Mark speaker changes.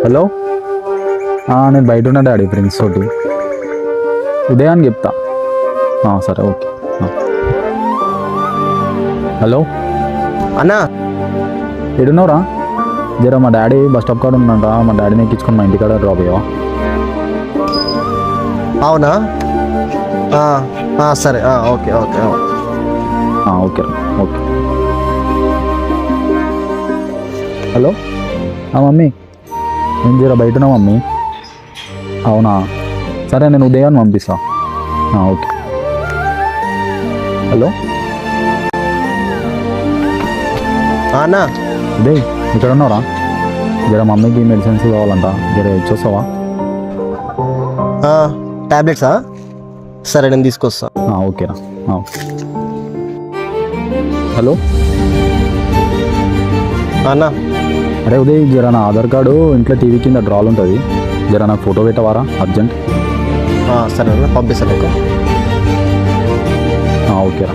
Speaker 1: Hello, నేను బయట ఉన్నా డాడీ, ఫ్రెండ్స్ తోటి. ఉదయానికి చెప్తా. సరే, ఓకే. హలో
Speaker 2: అన్నా,
Speaker 1: ఎడున్నావురా? జర మా డాడీ బస్ స్టాప్ కాడ ఉన్నంట, మా డాడీని ఎక్కించుకొని మా ఇంటికాడ డ్రాప్ అయ్యావా?
Speaker 2: అవునా? సరే, okay okay.
Speaker 1: Okay okay. Hello, mummy, నేను జర బయట ఉన్నా మమ్మీ. అవునా? సరే, నేను ఉదయాన్ని పంపిస్తా. ఓకే. హలో
Speaker 2: అన్నా,
Speaker 1: ఉదయ్, ఇక్కడ ఉన్నావురా? జర మమ్మీకి మెడిసిన్స్ కావాలంట, జర ఇచ్చొస్తావా?
Speaker 2: టాబ్లెట్సా? సరే, నేను తీసుకొస్తా.
Speaker 1: ఓకేరా. హలో
Speaker 2: అన్నా,
Speaker 1: అరే ఉదయ్, జర నా ఆధార్ కార్డు ఇంట్లో టీవీ కింద డ్రాల్ ఉంటుంది, జర నాకు ఫోటో పెట్టవారా అర్జెంట్?
Speaker 2: సరే అన్న, పంపిస్తాను నీకు.
Speaker 1: ఓకేరా.